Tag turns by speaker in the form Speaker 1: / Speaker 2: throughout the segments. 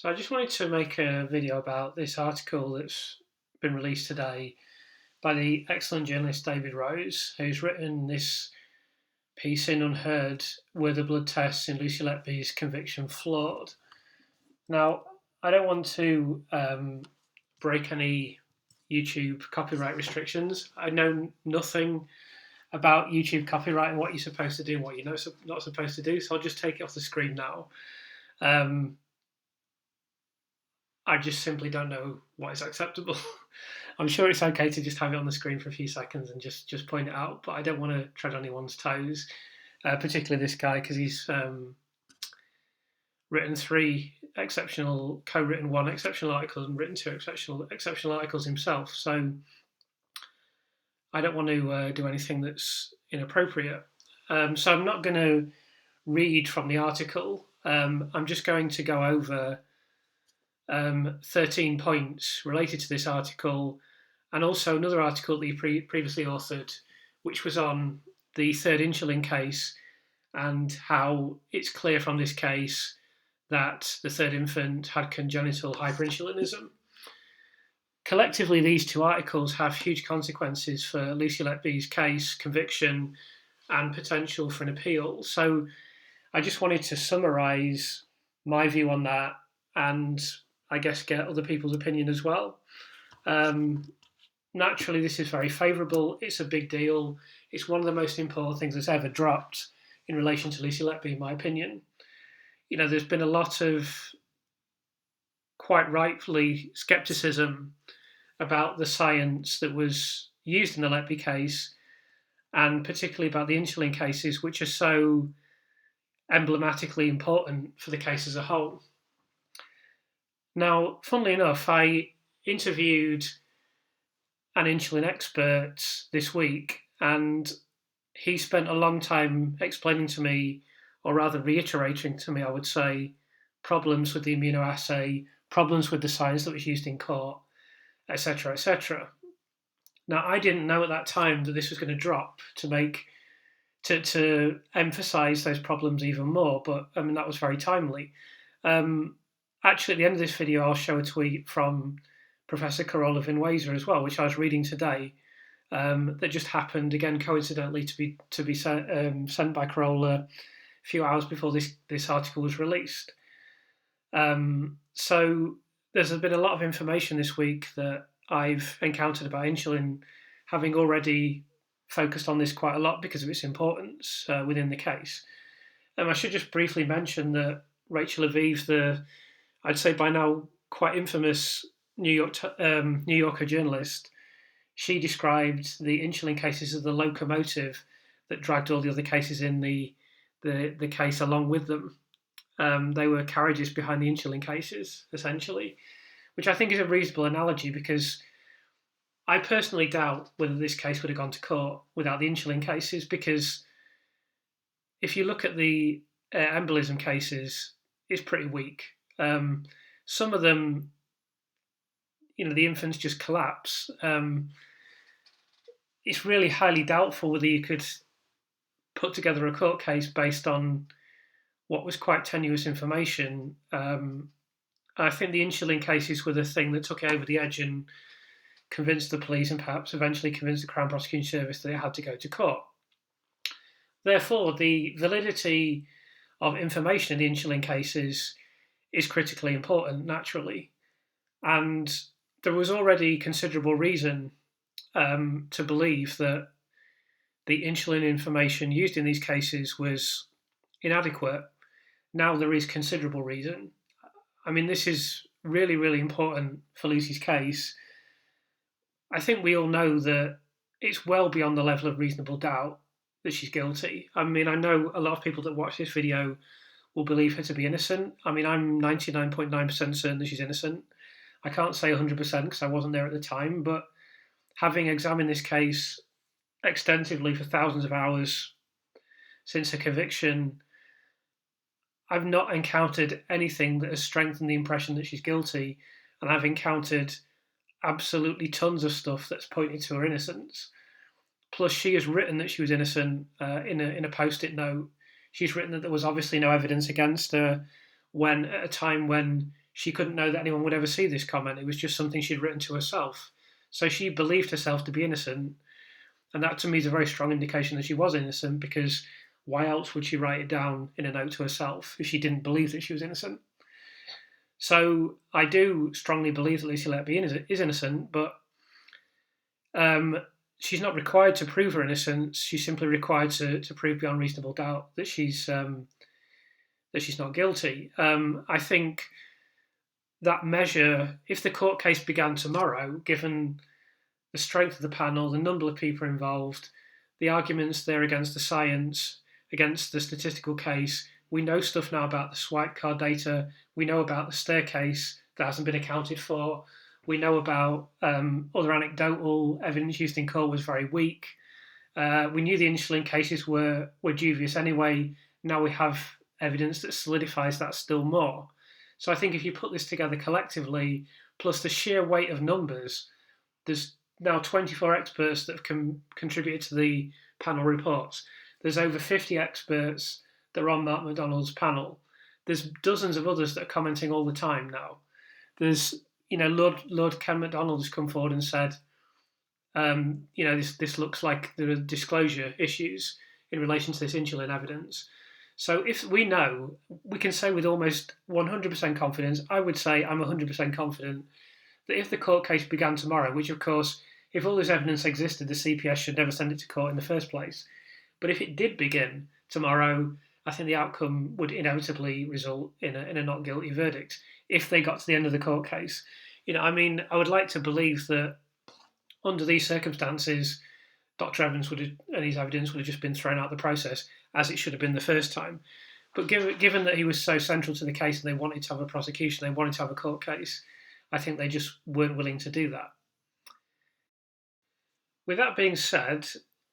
Speaker 1: So I just wanted to make a video about this article that's been released today by the excellent journalist David Rose, who's written this piece in Unheard, Were the Blood Tests in Lucy Letby's Conviction Flawed? Now, I don't want to break any YouTube copyright restrictions. I know nothing about YouTube copyright and what you're supposed to do and what you're not supposed to do, so I'll just take it off the screen now. I just simply don't know what is acceptable. I'm sure it's okay to just have it on the screen for a few seconds and just point it out, but I don't want to tread on anyone's toes, particularly this guy, because he's written co-written one exceptional article and written two exceptional articles himself. So I don't want to do anything that's inappropriate. So I'm not going to read from the article. I'm just going to go over 13 points related to this article, and also another article that you previously authored, which was on the third insulin case and how it's clear from this case that the third infant had congenital hyperinsulinism. Collectively, these two articles have huge consequences for Lucy Letby's case, conviction, and potential for an appeal. So I just wanted to summarise my view on that and I guess get other people's opinion as well. Naturally, this is very favourable. It's a big deal. It's one of the most important things that's ever dropped in relation to Lucy Letby, in my opinion. You know, there's been a lot of, quite rightfully, scepticism about the science that was used in the Letby case, and particularly about the insulin cases, which are so emblematically important for the case as a whole. Now, funnily enough, I interviewed an insulin expert this week, and he spent a long time explaining to me, or rather reiterating to me, I would say, problems with the immunoassay, problems with the science that was used in court, etc., etc. Now, I didn't know at that time that this was going to drop to emphasise those problems even more, but I mean, that was very timely. Actually, at the end of this video, I'll show a tweet from Professor Carola Vinuesa as well, which I was reading today, that just happened, again, coincidentally, to be sent by Carola a few hours before this article was released. So there's been a lot of information this week that I've encountered about insulin, having already focused on this quite a lot because of its importance within the case. I should just briefly mention that Rachel Aviv, I'd say by now quite infamous New Yorker journalist, she described the insulin cases as the locomotive that dragged all the other cases in the case along with them. They were carriages behind the insulin cases, essentially, which I think is a reasonable analogy because I personally doubt whether this case would have gone to court without the insulin cases, because if you look at the embolism cases, it's pretty weak. Some of them, the infants just collapse. It's really highly doubtful whether you could put together a court case based on what was quite tenuous information. I think the insulin cases were the thing that took it over the edge and convinced the police and perhaps eventually convinced the Crown Prosecution Service that it had to go to court. Therefore, the validity of information in the insulin cases is critically important, naturally. And there was already considerable reason to believe that the insulin information used in these cases was inadequate. Now there is considerable reason. I mean, this is really, really important for Lucy's case. I think we all know that it's well beyond the level of reasonable doubt that she's guilty. I mean, I know a lot of people that watch this video will believe her to be innocent. I mean, I'm 99.9% certain that she's innocent. I can't say 100% because I wasn't there at the time, but having examined this case extensively for thousands of hours since her conviction, I've not encountered anything that has strengthened the impression that she's guilty, and I've encountered absolutely tons of stuff that's pointed to her innocence. Plus, she has written that she was innocent in a post-it note. She's written that there was obviously no evidence against her at a time when she couldn't know that anyone would ever see this comment. It was just something she'd written to herself. So she believed herself to be innocent. And that to me is a very strong indication that she was innocent, because why else would she write it down in a note to herself if she didn't believe that she was innocent? So I do strongly believe that Lucy Letby is innocent, but she's not required to prove her innocence. She's simply required to prove beyond reasonable doubt that she's not guilty. I think that measure, if the court case began tomorrow, given the strength of the panel, the number of people involved, the arguments there against the science, against the statistical case, we know stuff now about the swipe card data. We know about the staircase that hasn't been accounted for. We know about other anecdotal evidence used in court was very weak. We knew the insulin cases were dubious anyway. Now we have evidence that solidifies that still more. So I think if you put this together collectively, plus the sheer weight of numbers, there's now 24 experts that have contributed to the panel reports. There's over 50 experts that are on Mark McDonald's panel. There's dozens of others that are commenting all the time now. There's, Lord Ken MacDonald has come forward and said, this looks like there are disclosure issues in relation to this insulin evidence. So if we know, we can say with almost 100% confidence, I would say I'm 100% confident, that if the court case began tomorrow, which of course, if all this evidence existed, the CPS should never send it to court in the first place. But if it did begin tomorrow, I think the outcome would inevitably result in a not guilty verdict if they got to the end of the court case. I would like to believe that under these circumstances, Dr. Evans and his evidence would have just been thrown out of the process, as it should have been the first time. But given that he was so central to the case and they wanted to have a prosecution, they wanted to have a court case, I think they just weren't willing to do that. With that being said,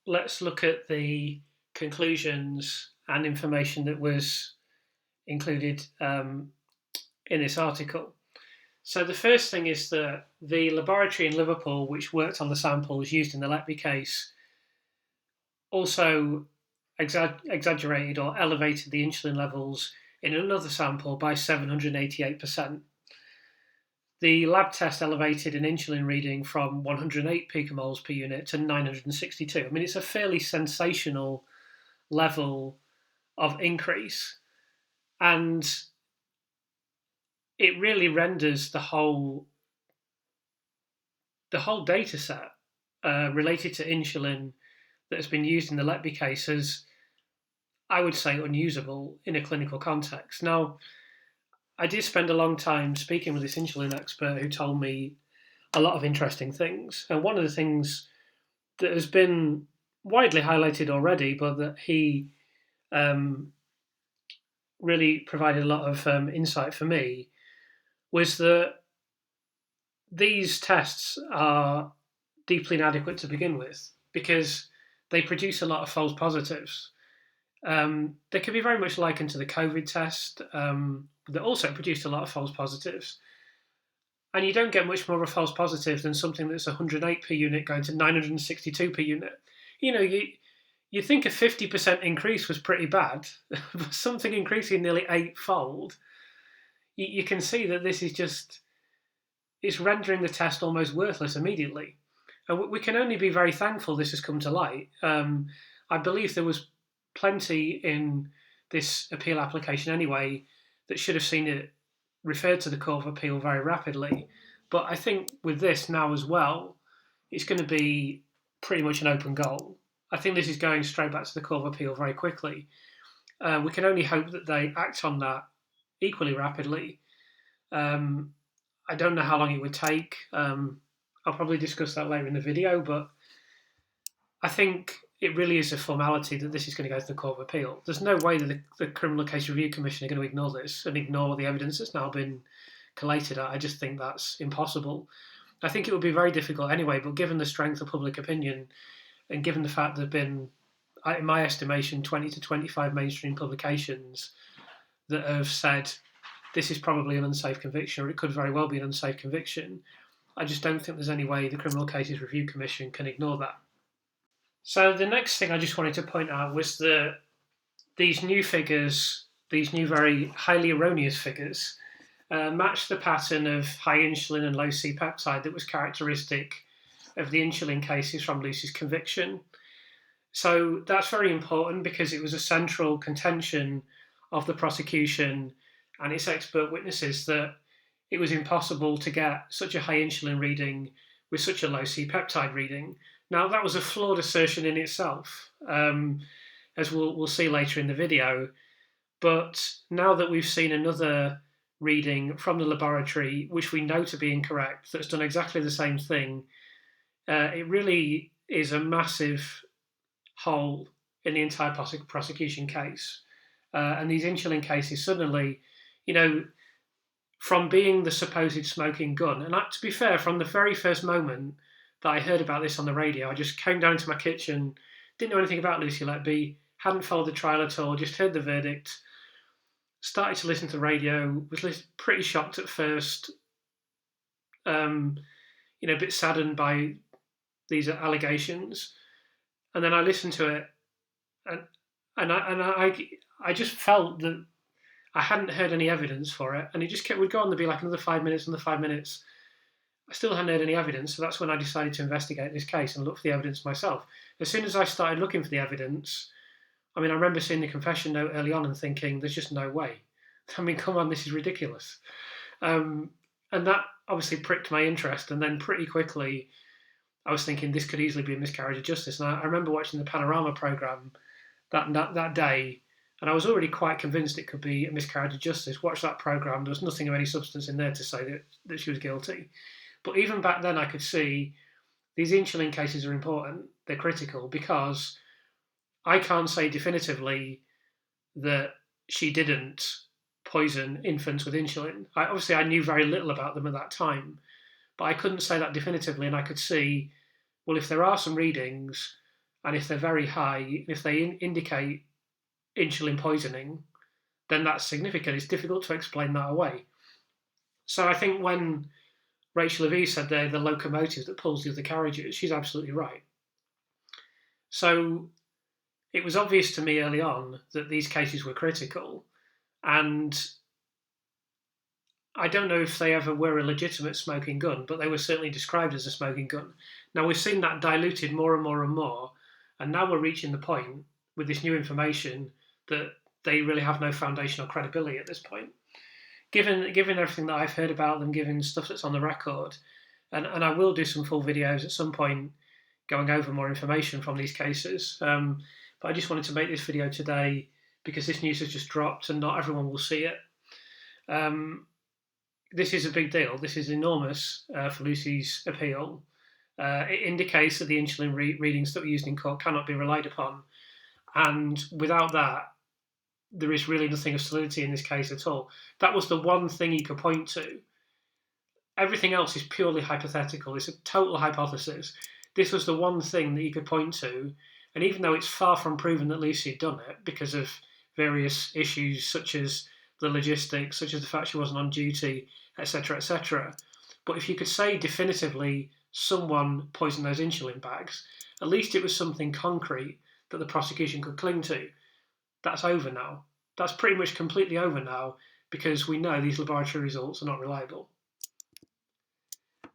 Speaker 1: let's look at the conclusions and information that was included in this article. So the first thing is that the laboratory in Liverpool, which worked on the samples used in the Letby case, also exaggerated or elevated the insulin levels in another sample by 788%. The lab test elevated an insulin reading from 108 picomoles per unit to 962. I mean, it's a fairly sensational level of increase, and it really renders the whole data set related to insulin that has been used in the Letby case as, I would say, unusable in a clinical context. Now, I did spend a long time speaking with this insulin expert who told me a lot of interesting things. And one of the things that has been widely highlighted already, but that he really provided a lot of insight for me, was that these tests are deeply inadequate to begin with because they produce a lot of false positives. They can be very much likened to the COVID test that also produced a lot of false positives. And you don't get much more of a false positive than something that's 108 per unit going to 962 per unit. You think a 50% increase was pretty bad, but something increasing nearly eightfold, you can see that this is just, it's rendering the test almost worthless immediately. And we can only be very thankful this has come to light. I believe there was plenty in this appeal application anyway that should have seen it referred to the Court of Appeal very rapidly. But I think with this now as well, it's going to be pretty much an open goal. I think this is going straight back to the Court of Appeal very quickly. We can only hope that they act on that equally rapidly. I don't know how long it would take. I'll probably discuss that later in the video, but I think it really is a formality that this is going to go to the Court of Appeal. There's no way that the Criminal Case Review Commission are going to ignore this and ignore the evidence that's now been collated. I just think that's impossible. I think it would be very difficult anyway, but given the strength of public opinion and given the fact there have been, in my estimation, 20 to 25 mainstream publications that have said this is probably an unsafe conviction, or it could very well be an unsafe conviction, I just don't think there's any way the Criminal Cases Review Commission can ignore that. So the next thing I just wanted to point out was that these new figures, these new very highly erroneous figures, matched the pattern of high insulin and low c-peptide that was characteristic of the insulin cases from Lucy's conviction. So that's very important because it was a central contention of the prosecution and its expert witnesses that it was impossible to get such a high insulin reading with such a low c-peptide reading. Now, that was a flawed assertion in itself, as we'll see later in the video. But now that we've seen another reading from the laboratory, which we know to be incorrect, that's done exactly the same thing, it really is a massive hole in the entire prosecution case. And these insulin cases suddenly, from being the supposed smoking gun, and to be fair, from the very first moment that I heard about this on the radio, I just came down into my kitchen, didn't know anything about Lucy Letby, hadn't followed the trial at all, just heard the verdict, started to listen to the radio, was pretty shocked at first, a bit saddened by these allegations, and then I listened to it, and I just felt that I hadn't heard any evidence for it, and it just would go on to be like another 5 minutes, another 5 minutes. I still hadn't heard any evidence, so that's when I decided to investigate this case and look for the evidence myself. As soon as I started looking for the evidence, I remember seeing the confession note early on and thinking, there's just no way. Come on, this is ridiculous. And that obviously pricked my interest, and then pretty quickly I was thinking this could easily be a miscarriage of justice. And I remember watching the Panorama programme that day, and I was already quite convinced it could be a miscarriage of justice. Watched that programme, there was nothing of any substance in there to say that she was guilty. But even back then I could see these insulin cases are important, they're critical, because I can't say definitively that she didn't poison infants with insulin. Obviously I knew very little about them at that time, but I couldn't say that definitively, and I could see, well, if there are some readings, and if they're very high, if they indicate insulin poisoning, then that's significant. It's difficult to explain that away. So I think when Rachel Letby said they're the locomotive that pulls the other carriages, she's absolutely right. So it was obvious to me early on that these cases were critical, and I don't know if they ever were a legitimate smoking gun, but they were certainly described as a smoking gun. Now we've seen that diluted more and more and more, and now we're reaching the point with this new information that they really have no foundation or credibility at this point. Given everything that I've heard about them, given stuff that's on the record, and I will do some full videos at some point going over more information from these cases, but I just wanted to make this video today because this news has just dropped and not everyone will see it. This is a big deal. This is enormous for Lucy's appeal. It indicates that the insulin readings that were used in court cannot be relied upon, and without that, there is really nothing of solidity in this case at all. That was the one thing you could point to. Everything else is purely hypothetical. It's a total hypothesis. This was the one thing that you could point to, and even though it's far from proven that Lucy had done it because of various issues such as the logistics, such as the fact she wasn't on duty, etc., but if you could say definitively someone poisoned those insulin bags, at least it was something concrete that the prosecution could cling to. That's over now. That's pretty much completely over now because we know these laboratory results are not reliable.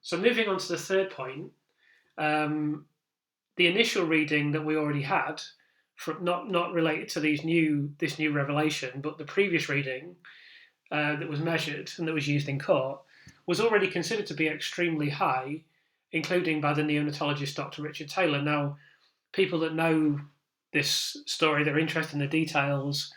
Speaker 1: So moving on to the third point, the initial reading that we already had, not related to this new revelation, but the previous reading that was measured and that was used in court, was already considered to be extremely high, including by the neonatologist Dr. Richard Taylor. Now, people that know this story, they're interested in the details,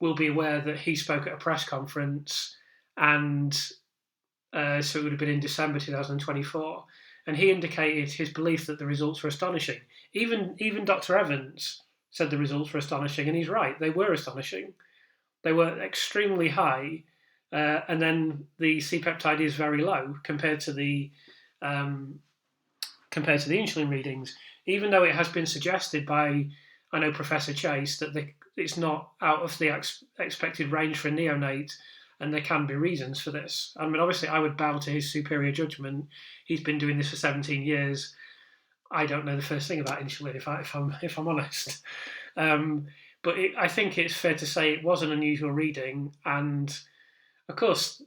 Speaker 1: will be aware that he spoke at a press conference, and so it would have been in December 2024, and he indicated his belief that the results were astonishing. Even Dr. Evans said the results were astonishing, and he's right, they were astonishing. They were extremely high, and then the c-peptide is very low compared to the insulin readings, even though it has been suggested by, I know, Professor Chase, that it's not out of the expected range for a neonate, and there can be reasons for this. I mean, obviously, I would bow to his superior judgment. He's been doing this for 17 years. I don't know the first thing about insulin, if I'm honest. But I think it's fair to say it was an unusual reading, and of course,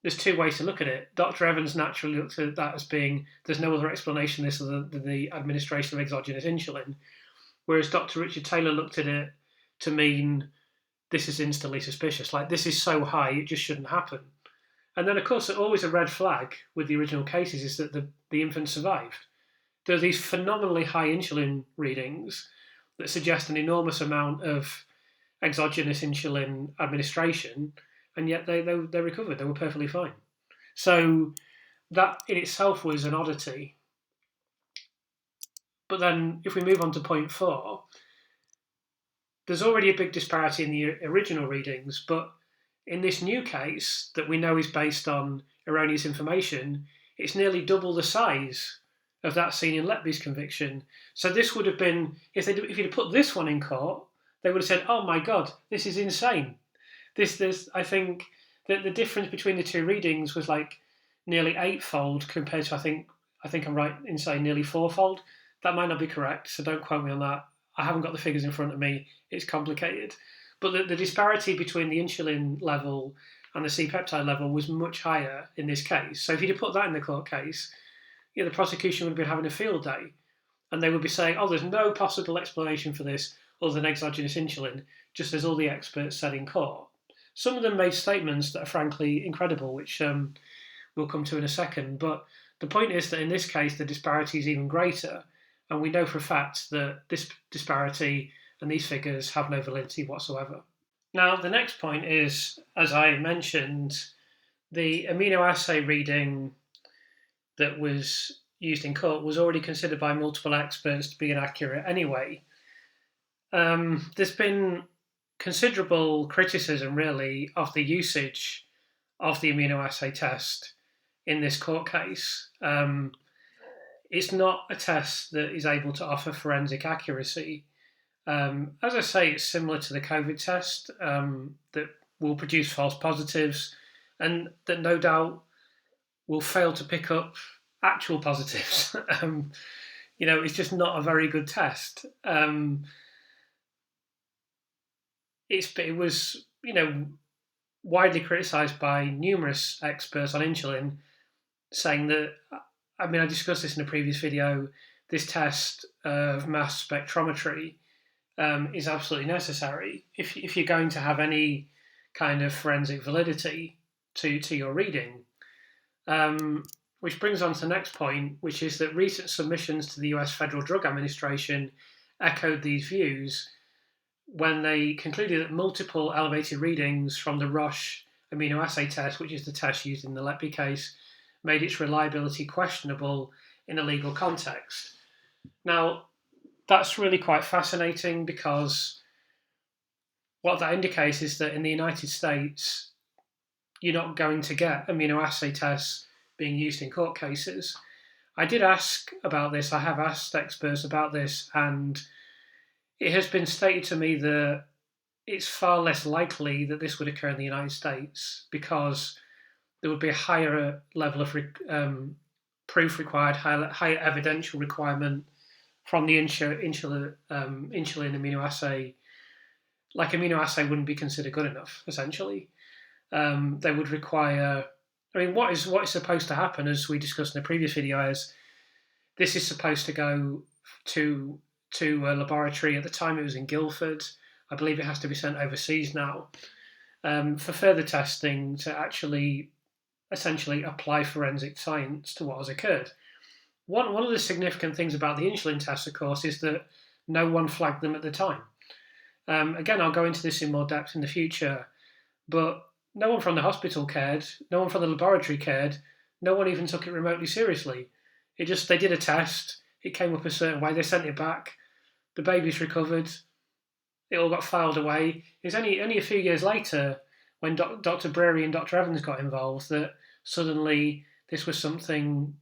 Speaker 1: there's two ways to look at it. Dr. Evans naturally looked at that as being there's no other explanation this other than the administration of exogenous insulin, whereas Dr. Richard Taylor looked at it to mean this is instantly suspicious. Like, this is so high, it just shouldn't happen. And then, of course, always a red flag with the original cases is that the infant survived. There are these phenomenally high insulin readings that suggest an enormous amount of exogenous insulin administration, and yet they recovered. They were perfectly fine. So that in itself was an oddity. But then if we move on to point 4, there's already a big disparity in the original readings, but in this new case that we know is based on erroneous information, it's nearly double the size of that seen in Letby's conviction. So this would have been, if you'd have put this one in court, they would have said, oh my God, this is insane. This I think that the difference between the two readings was like nearly 8-fold compared to, I think I'm right in saying nearly 4-fold. That might not be correct, so don't quote me on that. I haven't got the figures in front of me. It's complicated. But the disparity between the insulin level and the c-peptide level was much higher in this case. So if you'd have put that in the court case, the prosecution would have been having a field day. And they would be saying, oh, there's no possible explanation for this other than exogenous insulin, just as all the experts said in court. Some of them made statements that are frankly incredible, which we'll come to in a second. But the point is that in this case, the disparity is even greater. And we know for a fact that this disparity and these figures have no validity whatsoever. Now, the next point is, as I mentioned, the immunoassay reading that was used in court was already considered by multiple experts to be inaccurate anyway. There's been considerable criticism, really, of the usage of the immunoassay test in this court case. It's not a test that is able to offer forensic accuracy. As I say, it's similar to the COVID test that will produce false positives and that no doubt will fail to pick up actual positives. It's just not a very good test. It was, widely criticised by numerous experts on insulin, saying that, I discussed this in a previous video, this test of mass spectrometry is absolutely necessary if you're going to have any kind of forensic validity to your reading. Which brings on to the next point, which is that recent submissions to the US Federal Drug Administration echoed these views when they concluded that multiple elevated readings from the Roche immunoassay test, which is the test used in the Letby case, made its reliability questionable in a legal context. Now, that's really quite fascinating because what that indicates is that in the United States, you're not going to get immunoassay tests being used in court cases. I did ask about this, I have asked experts about this, and it has been stated to me that it's far less likely that this would occur in the United States because there would be a higher level of proof required, higher evidential requirement from the insulin immunoassay. Like, immunoassay wouldn't be considered good enough, essentially. They would require, what is supposed to happen, as we discussed in the previous video, is this is supposed to go to a laboratory. At the time it was in Guildford. I believe it has to be sent overseas now for further testing to actually essentially apply forensic science to what has occurred. One of the significant things about the insulin tests, of course, is that no one flagged them at the time. Again, I'll go into this in more depth in the future, but no one from the hospital cared, no one from the laboratory cared, no one even took it remotely seriously. They did a test, it came up a certain way, they sent it back, the baby's recovered, it all got filed away. It's only a few years later, when Dr. Breary and Dr. Evans got involved, that suddenly this was something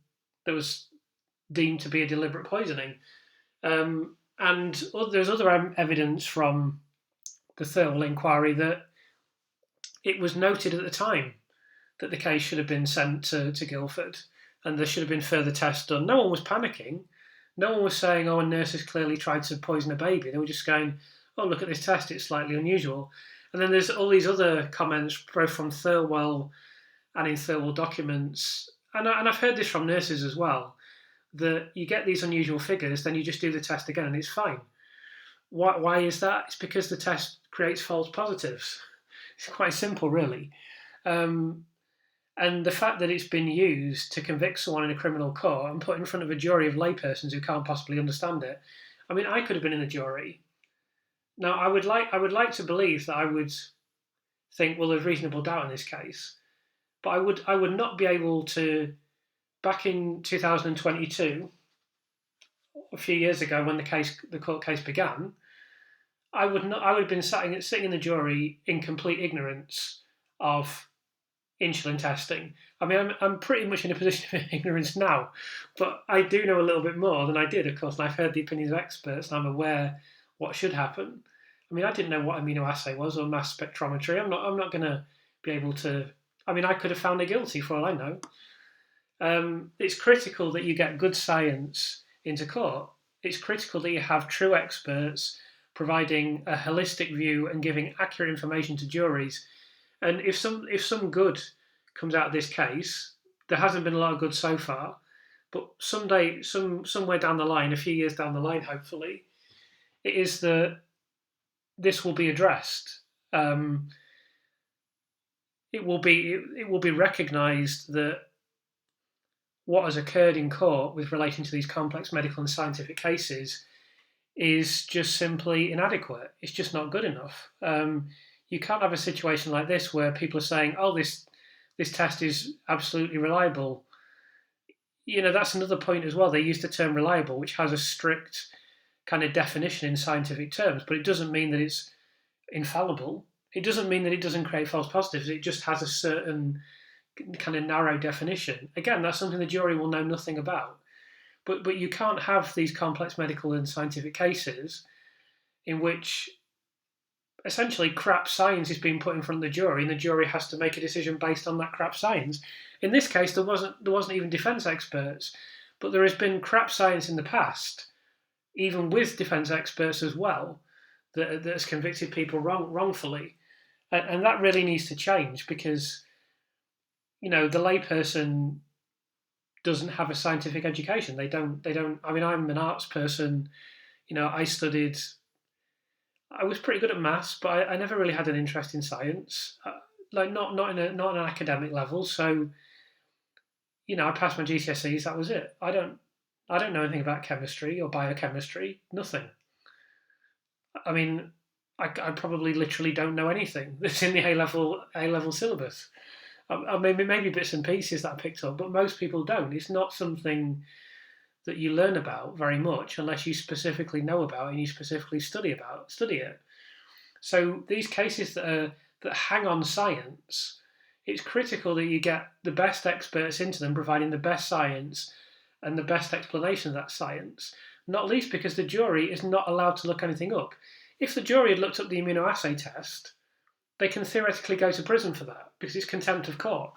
Speaker 1: that was deemed to be a deliberate poisoning. And there's other evidence from the Thirlwell inquiry that it was noted at the time that the case should have been sent to Guildford and there should have been further tests done. No one was panicking. No one was saying, oh, a nurse has clearly tried to poison a baby. They were just going, oh, look at this test, it's slightly unusual. And then there's all these other comments, both from Thirlwell and in third world documents, and I've heard this from nurses as well, that you get these unusual figures, then you just do the test again and it's fine. Why is that? It's because the test creates false positives. It's quite simple, really. And the fact that it's been used to convict someone in a criminal court and put in front of a jury of laypersons who can't possibly understand it. I mean, I could have been in the jury. Now, I would like to believe that I would think, well, there's reasonable doubt in this case, but I would not be able to. Back in 2022, a few years ago, when the court case began, I would have been sitting in the jury in complete ignorance of insulin testing. I mean, I'm pretty much in a position of ignorance now, but I do know a little bit more than I did, of course, and I've heard the opinions of experts, and I'm aware what should happen. I mean, I didn't know what immunoassay was or mass spectrometry. I'm not going to be able to. I mean, I could have found her guilty for all I know. It's critical that you get good science into court. It's critical that you have true experts providing a holistic view and giving accurate information to juries. And if some good comes out of this case, there hasn't been a lot of good so far, but someday, somewhere down the line, a few years down the line, hopefully, it is that this will be addressed. It will be recognised that what has occurred in court with relation to these complex medical and scientific cases is just simply inadequate. It's just not good enough. You can't have a situation like this where people are saying, "Oh, this test is absolutely reliable." You know, that's another point as well. They use the term reliable, which has a strict kind of definition in scientific terms, but it doesn't mean that it's infallible. It doesn't mean that it doesn't create false positives. It just has a certain kind of narrow definition. Again, that's something the jury will know nothing about. But you can't have these complex medical and scientific cases in which essentially crap science is being put in front of the jury, and the jury has to make a decision based on that crap science. In this case, there wasn't even defence experts, but there has been crap science in the past, even with defence experts as well, that has convicted people wrongfully, and that really needs to change because, you know, the layperson doesn't have a scientific education. They don't. I mean, I'm an arts person. You know, I was pretty good at maths, but I never really had an interest in science. Like not on an academic level. So, you know, I passed my GCSEs. That was it. I don't know anything about chemistry or biochemistry. Nothing. I mean, I probably literally don't know anything that's in the A level syllabus. Maybe bits and pieces that I picked up, but most people don't. It's not something that you learn about very much unless you specifically know about and you specifically study it. So these cases that hang on science, it's critical that you get the best experts into them, providing the best science and the best explanation of that science. Not least because the jury is not allowed to look anything up. If the jury had looked up the immunoassay test, they can theoretically go to prison for that because it's contempt of court.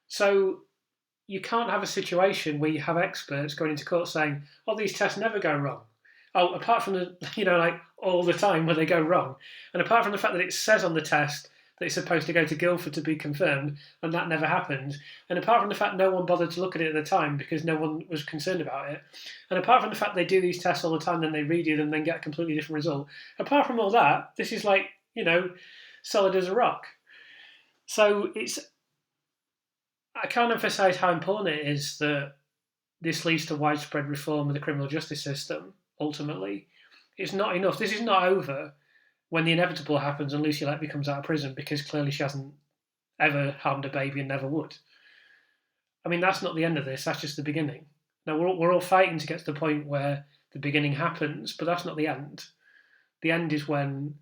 Speaker 1: So you can't have a situation where you have experts going into court saying, "Oh, these tests never go wrong." Oh, apart from the, you know, like all the time where they go wrong. And apart from the fact that it says on the test that it's supposed to go to Guildford to be confirmed, and that never happened. And apart from the fact no one bothered to look at it at the time because no one was concerned about it. And apart from the fact they do these tests all the time, then they redo them, then get a completely different result. Apart from all that, this is like, you know, solid as a rock. So I can't emphasise how important it is that this leads to widespread reform of the criminal justice system, ultimately. It's not enough. This is not over when the inevitable happens and Lucy Letby comes out of prison because clearly she hasn't ever harmed a baby and never would. I mean, that's not the end of this. That's just the beginning. Now, we're all fighting to get to the point where the beginning happens, but that's not the end. The end is when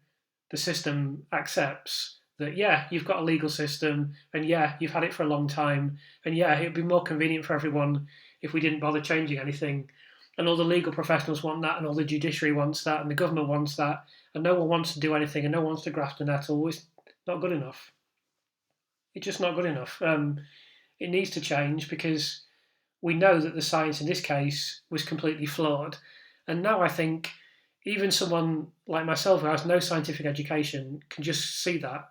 Speaker 1: the system accepts that, yeah, you've got a legal system, and yeah, you've had it for a long time, and yeah, it'd be more convenient for everyone if we didn't bother changing anything. And all the legal professionals want that, and all the judiciary wants that, and the government wants that, and no one wants to do anything, and no one wants to grasp the nettle. It's not good enough. It's just not good enough. It needs to change because we know that the science in this case was completely flawed. And now I think even someone like myself who has no scientific education can just see that.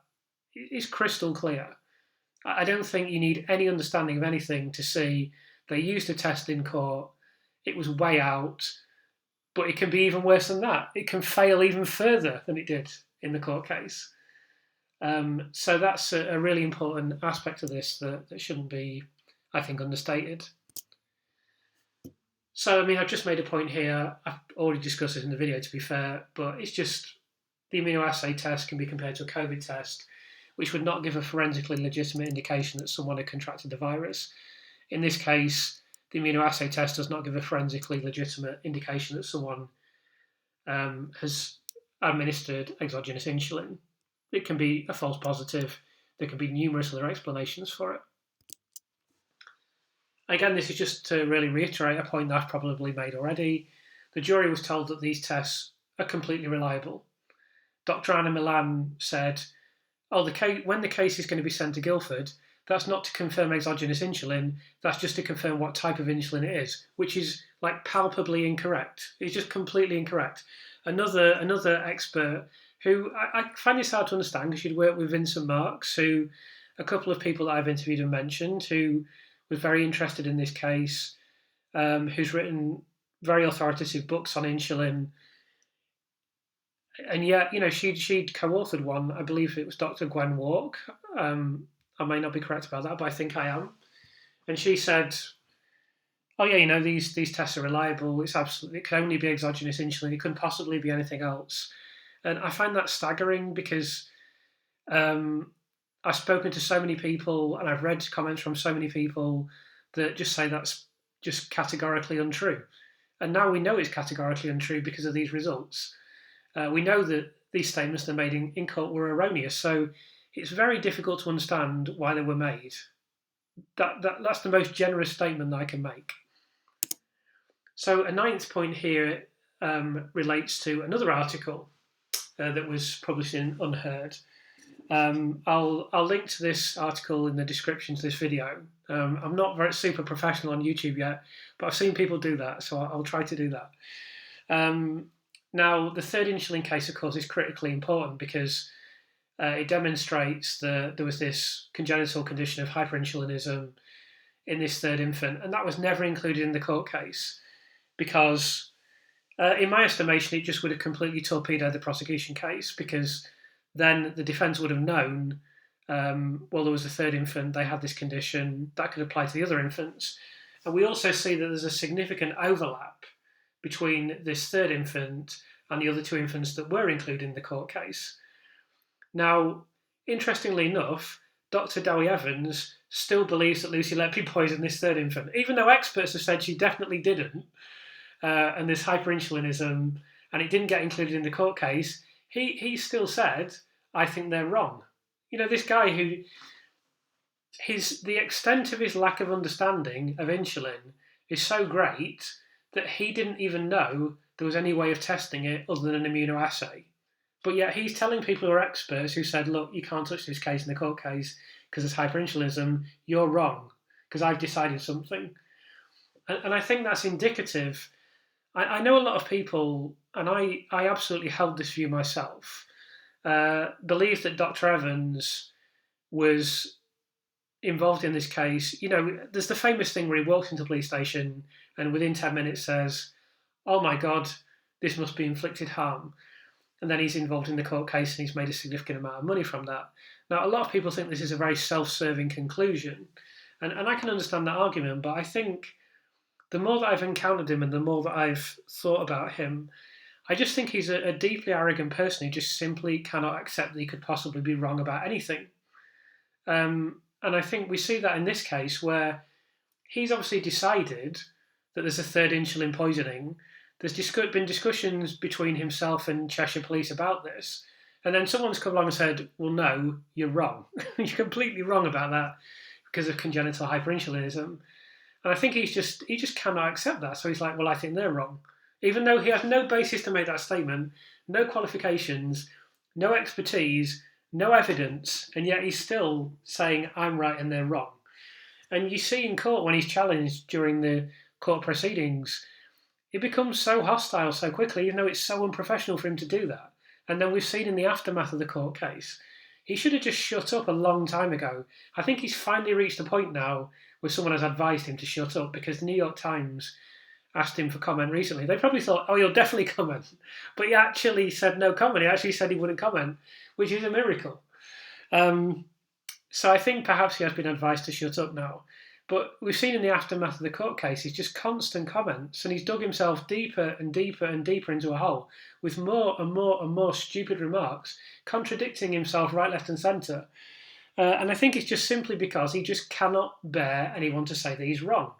Speaker 1: It's crystal clear. I don't think you need any understanding of anything to see they used a test in court, it was way out, but it can be even worse than that. It can fail even further than it did in the court case. So that's a really important aspect of this that shouldn't be, I think, understated. So, I mean, I've just made a point here. I've already discussed this in the video, to be fair, but it's just the immunoassay test can be compared to a COVID test, which would not give a forensically legitimate indication that someone had contracted the virus. In this case, the immunoassay test does not give a forensically legitimate indication that someone has administered exogenous insulin. It can be a false positive. There can be numerous other explanations for it. Again, this is just to really reiterate a point that I've probably made already. The jury was told that these tests are completely reliable. Dr. Anna Milan said, when the case is going to be sent to Guildford, that's not to confirm exogenous insulin, that's just to confirm what type of insulin it is, which is like palpably incorrect. It's just completely incorrect. Another expert who I find this hard to understand because she'd worked with Vincent Marks, who a couple of people that I've interviewed and mentioned, who was very interested in this case, who's written very authoritative books on insulin. And yet, she'd co-authored one. I believe it was Dr. Gwen Walk. I may not be correct about that, but I think I am. And she said, "Oh yeah, these tests are reliable. It can only be exogenous insulin. It couldn't possibly be anything else." And I find that staggering because I've spoken to so many people and I've read comments from so many people that just say that's just categorically untrue. And now we know it's categorically untrue because of these results. We know that these statements they're made in court were erroneous. So it's very difficult to understand why they were made. That's the most generous statement that I can make. So a ninth point here relates to another article that was published in Unheard. I'll link to this article in the description to this video. I'm not very super professional on YouTube yet, but I've seen people do that, so I'll try to do that. Now, the third insulin case, of course, is critically important because it demonstrates that there was this congenital condition of hyperinsulinism in this third infant, and that was never included in the court case because, in my estimation, it just would have completely torpedoed the prosecution case because then the defence would have known, there was a third infant, they had this condition, that could apply to the other infants. And we also see that there's a significant overlap between this third infant and the other two infants that were included in the court case. Now, interestingly enough, Dr. Dowie Evans still believes that Lucy Letby poisoned this third infant, even though experts have said she definitely didn't, and this hyperinsulinism, and it didn't get included in the court case. He still said, I think they're wrong. This guy the extent of his lack of understanding of insulin is so great that he didn't even know there was any way of testing it other than an immunoassay. But yet he's telling people who are experts who said, look, you can't touch this case in the court case because it's hyperinsulinism, you're wrong, because I've decided something. And I think that's indicative. I know a lot of people, and I absolutely held this view myself, believe that Dr. Evans was involved in this case. There's the famous thing where he walks into the police station and within 10 minutes says, oh my God, this must be inflicted harm. And then he's involved in the court case and he's made a significant amount of money from that. Now, a lot of people think this is a very self-serving conclusion. And I can understand that argument, but I think the more that I've encountered him and the more that I've thought about him, I just think he's a deeply arrogant person who just simply cannot accept that he could possibly be wrong about anything. And I think we see that in this case where he's obviously decided that there's a third insulin poisoning. There's been discussions between himself and Cheshire Police about this. And then someone's come along and said, well, no, you're wrong. You're completely wrong about that because of congenital hyperinsulinism. And I think he just cannot accept that. So he's like, well, I think they're wrong. Even though he has no basis to make that statement, no qualifications, no expertise, no evidence, and yet he's still saying, I'm right and they're wrong. And you see in court when he's challenged during the court proceedings, it becomes so hostile so quickly, even though it's so unprofessional for him to do that. And then we've seen in the aftermath of the court case, He should have just shut up a long time ago. I think he's finally reached a point now where someone has advised him to shut up, because the New York Times asked him for comment recently. They probably thought, oh, he'll definitely comment. But he actually said no comment. He actually said he wouldn't comment, which is a miracle. So I think perhaps he has been advised to shut up now. But we've seen in the aftermath of the court case, he's just constant comments, and he's dug himself deeper and deeper and deeper into a hole with more and more and more stupid remarks, contradicting himself right, left, and centre. And I think it's just simply because he just cannot bear anyone to say that he's wrong.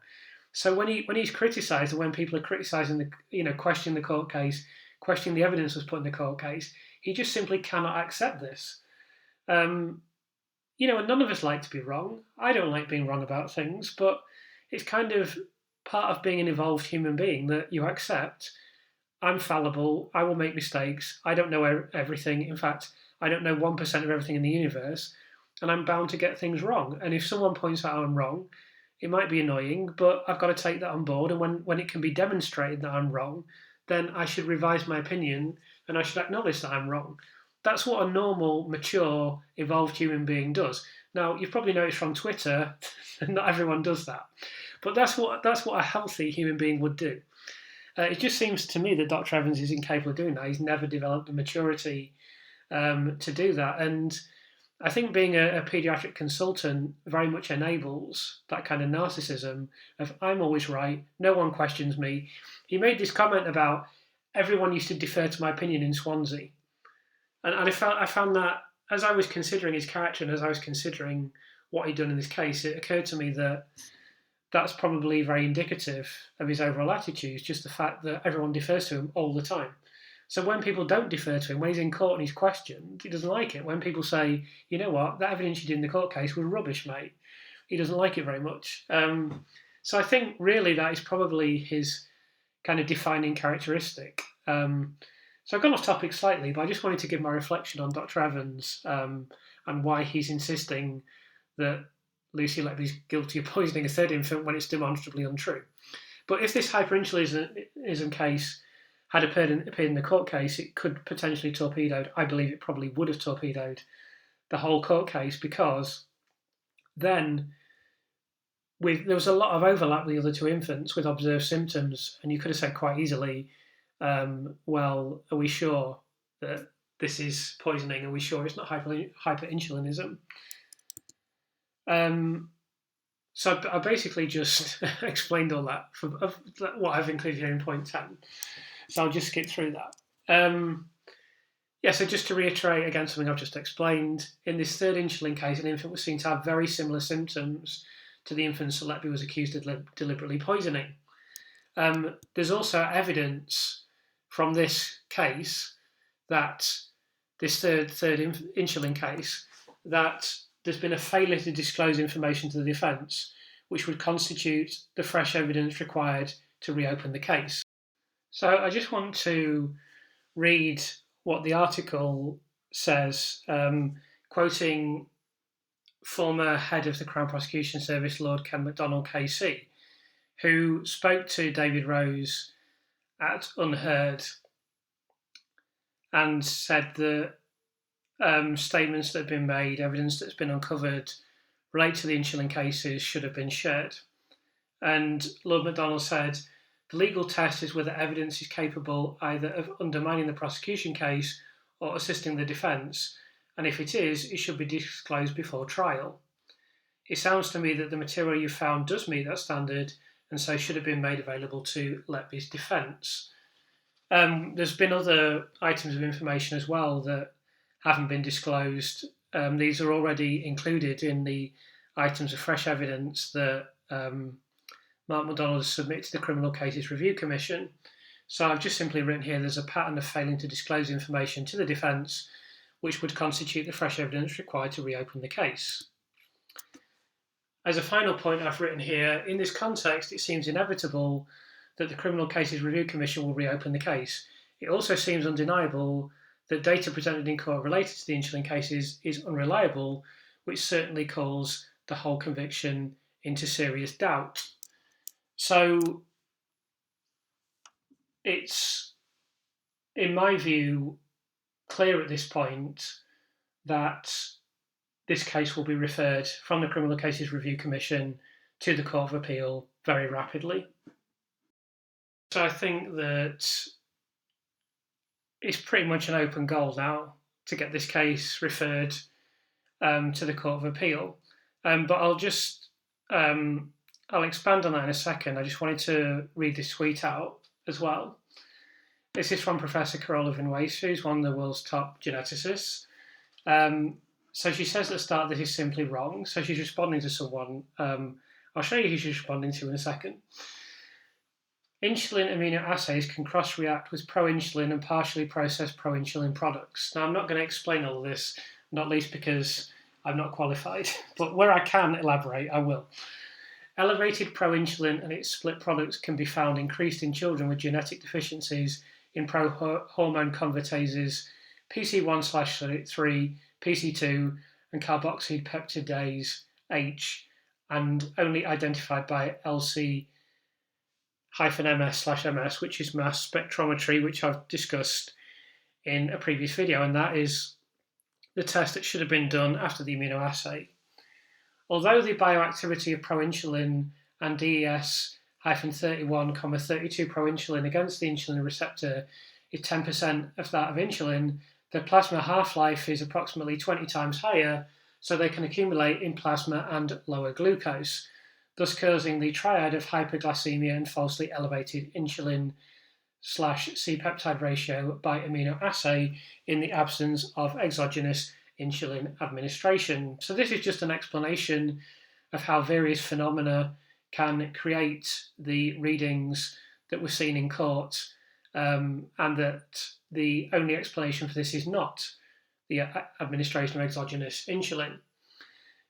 Speaker 1: So when he's criticised, and when people are criticising questioning the court case, questioning the evidence was put in the court case, he just simply cannot accept this. And none of us like to be wrong. I don't like being wrong about things, but it's kind of part of being an evolved human being that you accept, I'm fallible, I will make mistakes, I don't know everything. In fact, I don't know 1% of everything in the universe, and I'm bound to get things wrong. And if someone points out I'm wrong, it might be annoying, but I've got to take that on board. And when it can be demonstrated that I'm wrong, then I should revise my opinion and I should acknowledge that I'm wrong. That's what a normal, mature, evolved human being does. Now, you've probably noticed from Twitter, not everyone does that, but that's what a healthy human being would do. It just seems to me that Dr. Evans is incapable of doing that. He's never developed the maturity to do that, and I think being a paediatric consultant very much enables that kind of narcissism of I'm always right, no one questions me. He made this comment about everyone used to defer to my opinion in Swansea. And I found that as I was considering his character and as I was considering what he'd done in this case, it occurred to me that that's probably very indicative of his overall attitudes, just the fact that everyone defers to him all the time. So when people don't defer to him, when he's in court and he's questioned, he doesn't like it. When people say, you know what, that evidence you did in the court case was rubbish, mate, he doesn't like it very much. So I think really that is probably his kind of defining characteristic. So I've gone off topic slightly, but I just wanted to give my reflection on Dr. Evans and why he's insisting that Lucy Letby is guilty of poisoning a third infant when it's demonstrably untrue. But if this hyperinsulinism case had appeared in the court case, it could potentially torpedoed, I believe it probably would have torpedoed the whole court case, because then there was a lot of overlap with the other two infants with observed symptoms, and you could have said quite easily, well, are we sure that this is poisoning? Are we sure it's not hyperinsulinism? So I basically just explained all that of what I've included here in point 10. So I'll just skip through that. So just to reiterate again something I've just explained, in this third insulin case, an infant was seen to have very similar symptoms to the infants that Letby was accused of deliberately poisoning. There's also evidence from this case, that this third insulin case, that there's been a failure to disclose information to the defence, which would constitute the fresh evidence required to reopen the case. So I just want to read what the article says, quoting former head of the Crown Prosecution Service, Lord Ken MacDonald KC, who spoke to David Rose at Unheard and said that statements that have been made, evidence that's been uncovered related to the insulin cases should have been shared. And Lord MacDonald said, the legal test is whether evidence is capable either of undermining the prosecution case or assisting the defence, and if it is, it should be disclosed before trial. It sounds to me that the material you found does meet that standard, and so should have been made available to Letby's defence. There's been other items of information as well that haven't been disclosed. These are already included in the items of fresh evidence that Mark MacDonald has submitted to the Criminal Cases Review Commission. So I've just simply written here there's a pattern of failing to disclose information to the defence which would constitute the fresh evidence required to reopen the case. As a final point I've written here, in this context it seems inevitable that the Criminal Cases Review Commission will reopen the case. It also seems undeniable that data presented in court related to the insulin cases is unreliable, which certainly calls the whole conviction into serious doubt. So it's, in my view, clear at this point that this case will be referred from the Criminal Cases Review Commission to the Court of Appeal very rapidly. So I think that it's pretty much an open goal now to get this case referred to the Court of Appeal. But I'll expand on that in a second. I just wanted to read this tweet out as well. This is from Professor Carola Vinuesa, who's one of the world's top geneticists. So she says at the start this is simply wrong. So she's responding to someone. I'll show you who she's responding to in a second. Insulin immunoassays can cross-react with pro-insulin and partially processed pro-insulin products. Now, I'm not going to explain all of this, not least because I'm not qualified, but where I can elaborate, I will. Elevated pro-insulin and its split products can be found increased in children with genetic deficiencies in pro-hormone convertases PC1/3, PC2, and carboxyl peptidase H, and only identified by LC-MS/MS, which is mass spectrometry, which I've discussed in a previous video, and that is the test that should have been done after the immunoassay. Although the bioactivity of proinsulin and DES-31,32 proinsulin against the insulin receptor is 10% of that of insulin, the plasma half-life is approximately 20 times higher, so they can accumulate in plasma and lower glucose, thus causing the triad of hyperglycemia and falsely elevated insulin/c-peptide ratio by immunoassay in the absence of exogenous insulin administration. So this is just an explanation of how various phenomena can create the readings that were seen in court, and that the only explanation for this is not the administration of exogenous insulin.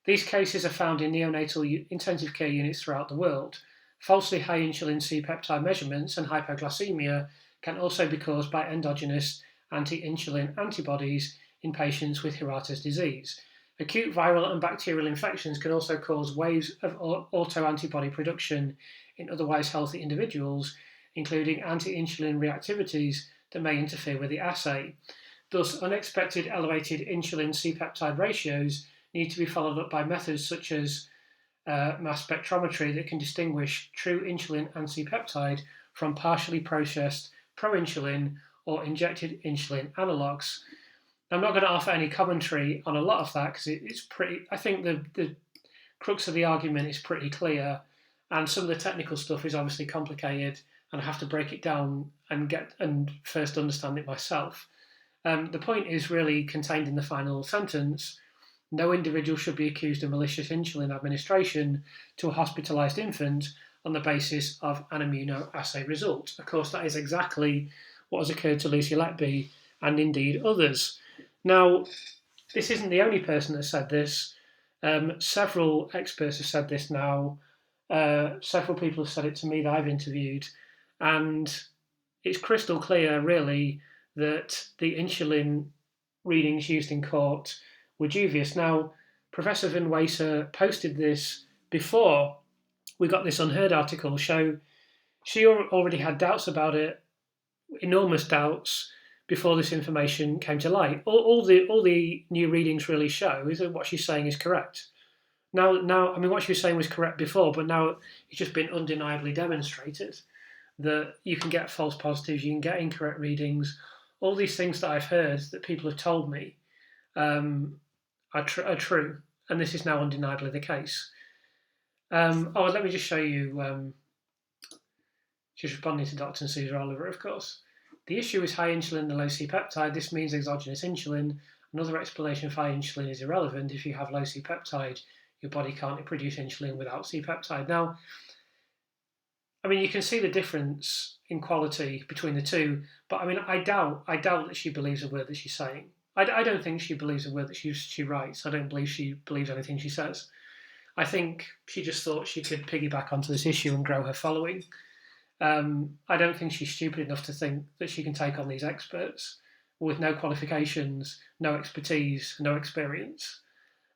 Speaker 1: These cases are found in neonatal intensive care units throughout the world. Falsely high insulin C-peptide measurements and hypoglycemia can also be caused by endogenous anti-insulin antibodies in patients with Hirata's disease. Acute viral and bacterial infections can also cause waves of autoantibody production in otherwise healthy individuals, including anti-insulin reactivities that may interfere with the assay. Thus, unexpected elevated insulin C-peptide ratios need to be followed up by methods such as mass spectrometry that can distinguish true insulin and C-peptide from partially processed proinsulin or injected insulin analogues. I'm not going to offer any commentary on a lot of that because it's pretty. I think the crux of the argument is pretty clear, and some of the technical stuff is obviously complicated, and I have to break it down and first understand it myself. The point is really contained in the final sentence. No individual should be accused of malicious insulin administration to a hospitalised infant on the basis of an immunoassay result. Of course, that is exactly what has occurred to Lucy Letby and indeed others. Now, this isn't the only person that said this. Several experts have said this now. Several people have said it to me that I've interviewed. And it's crystal clear, really, that the insulin readings used in court were dubious. Now, Professor Vinuesa posted this before we got this Unheard article. So she already had doubts about it, enormous doubts, before this information came to light. All the new readings really show is that what she's saying is correct. Now, I mean, what she was saying was correct before, but now it's just been undeniably demonstrated that you can get false positives, you can get incorrect readings. All these things that I've heard that people have told me are true, and this is now undeniably the case. Let me just show you. She's responding to Dr. Susan Oliver, of course. The issue is high insulin and low C-peptide. This means exogenous insulin. Another explanation of high insulin is irrelevant. If you have low C-peptide, your body can't produce insulin without C-peptide. Now, I mean, you can see the difference in quality between the two, but I mean, I doubt that she believes a word that she's saying. I don't think she believes a word that she writes. I don't believe she believes anything she says. I think she just thought she could piggyback onto this issue and grow her following. I don't think she's stupid enough to think that she can take on these experts with no qualifications, no expertise, no experience.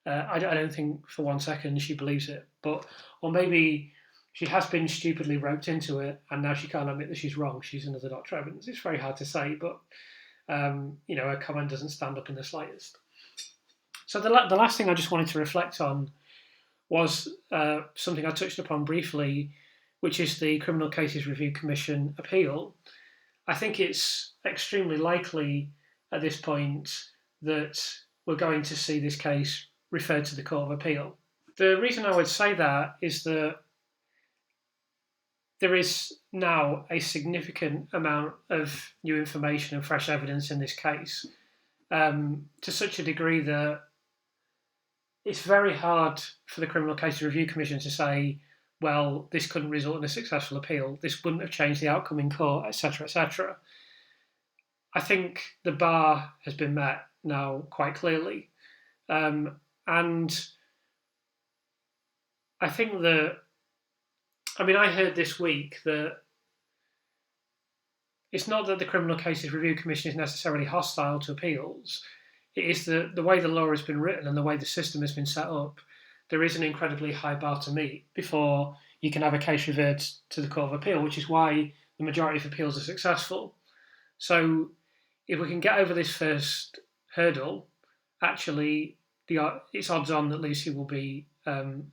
Speaker 1: I don't think for 1 second she believes it. Or maybe she has been stupidly roped into it and now she can't admit that she's wrong. She's another Dr. Evans. It's very hard to say, but her comment doesn't stand up in the slightest. So the last thing I just wanted to reflect on was something I touched upon briefly, which is the Criminal Cases Review Commission appeal. I think it's extremely likely at this point that we're going to see this case referred to the Court of Appeal. The reason I would say that is that there is now a significant amount of new information and fresh evidence in this case, to such a degree that it's very hard for the Criminal Cases Review Commission to say, well, this couldn't result in a successful appeal, this wouldn't have changed the outcome in court, etc., etc. I think the bar has been met now quite clearly. And I think that, I heard this week that it's not that the Criminal Cases Review Commission is necessarily hostile to appeals. It is the way the law has been written and the way the system has been set up. There is an incredibly high bar to meet before you can have a case referred to the Court of Appeal, which is why the majority of appeals are successful. So if we can get over this first hurdle, actually, it's odds on that Lucy will be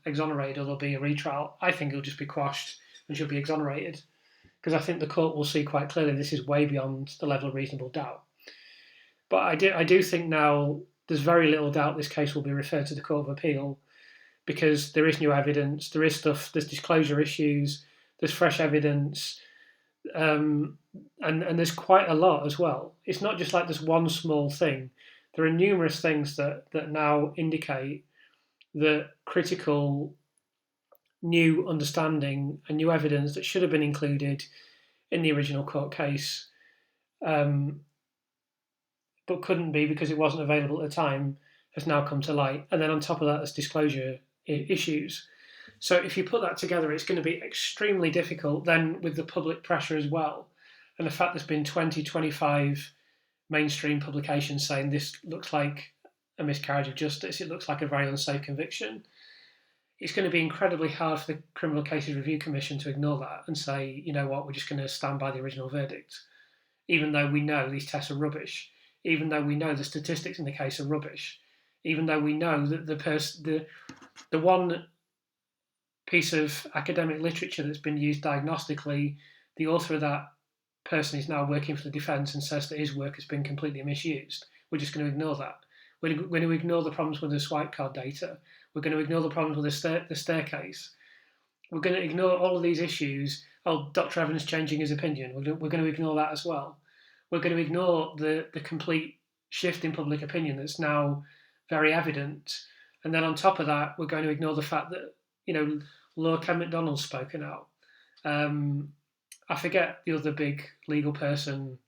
Speaker 1: exonerated, or there'll be a retrial. I think it'll just be quashed and she'll be exonerated, because I think the court will see quite clearly this is way beyond the level of reasonable doubt. But I do think now there's very little doubt this case will be referred to the Court of Appeal, because there is new evidence, there is stuff, there's disclosure issues, there's fresh evidence, and there's quite a lot as well. It's not just like there's one small thing. There are numerous things that now indicate that critical new understanding and new evidence that should have been included in the original court case, but couldn't be because it wasn't available at the time, has now come to light. And then on top of that, there's disclosure issues. So if you put that together, it's going to be extremely difficult then with the public pressure as well. And the fact there's been 20, 25 mainstream publications saying this looks like a miscarriage of justice, it looks like a very unsafe conviction. It's going to be incredibly hard for the Criminal Cases Review Commission to ignore that and say, you know what, we're just going to stand by the original verdict, even though we know these tests are rubbish, even though we know the statistics in the case are rubbish, even though we know that the one piece of academic literature that's been used diagnostically, the author of that person is now working for the defence and says that his work has been completely misused. We're just going to ignore that. We're going to ignore the problems with the swipe card data. We're going to ignore the problems with the staircase. We're going to ignore all of these issues. Oh, Dr. Evans changing his opinion. We're going to ignore that as well. We're going to ignore the complete shift in public opinion that's now very evident. And then on top of that, we're going to ignore the fact that, Lord Ken MacDonald's spoken out. I forget the other big legal person.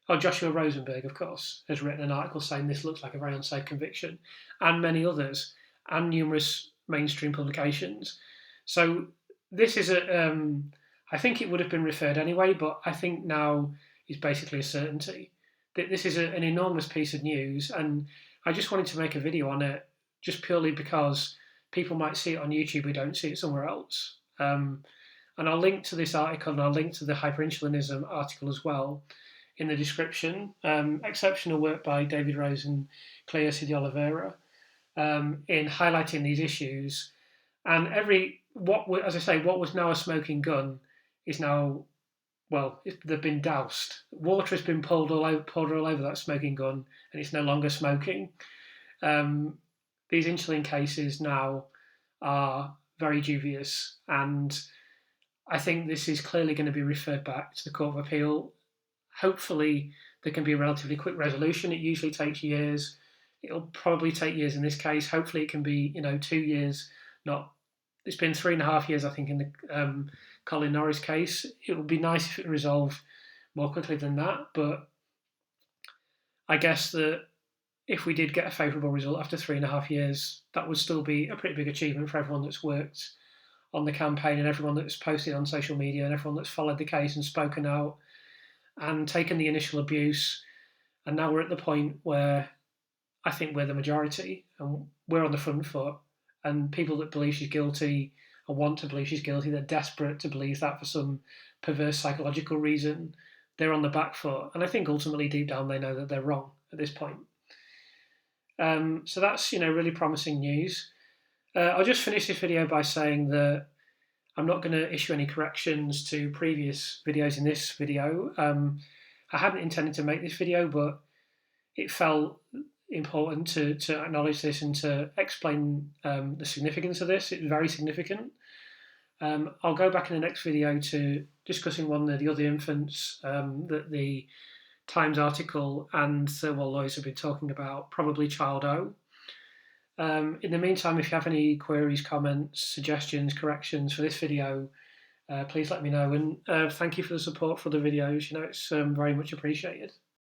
Speaker 1: Oh, Joshua Rosenberg, of course, has written an article saying this looks like a very unsafe conviction, and many others, and numerous mainstream publications. So this is I think it would have been referred anyway, but I think now is basically a certainty. This is an enormous piece of news, and I just wanted to make a video on it just purely because people might see it on YouTube who don't see it somewhere else. And I'll link to this article, and I'll link to the hyperinsulinism article as well in the description. Exceptional work by David Rose and Clea de Oliveira in highlighting these issues. And what was now a smoking gun is now, they've been doused. Water has been poured all over that smoking gun, and it's no longer smoking. These insulin cases now are very dubious, and I think this is clearly going to be referred back to the Court of Appeal. Hopefully, there can be a relatively quick resolution. It usually takes years. It'll probably take years in this case. Hopefully, it can be 2 years. It's been 3.5 years, I think, in the Colin Norris case. It would be nice if it resolved more quickly than that, but I guess that if we did get a favourable result after 3.5 years, that would still be a pretty big achievement for everyone that's worked on the campaign and everyone that's posted on social media and everyone that's followed the case and spoken out and taken the initial abuse. And now we're at the point where I think we're the majority and we're on the front foot, and people that believe she's guilty or want to believe she's guilty, they're desperate to believe that for some perverse psychological reason, they're on the back foot. And I think ultimately deep down they know that they're wrong at this point. So that's really promising news. I'll just finish this video by saying that I'm not going to issue any corrections to previous videos in this video. I hadn't intended to make this video, but it felt important to acknowledge this and to explain the significance of this. It's very significant. I'll go back in the next video to discussing one of the other infants that the Times article and Thirlwell lawyers have been talking about, probably child O. In the meantime, if you have any queries, comments, suggestions, corrections for this video, please let me know. And thank you for the support for the videos. It's very much appreciated.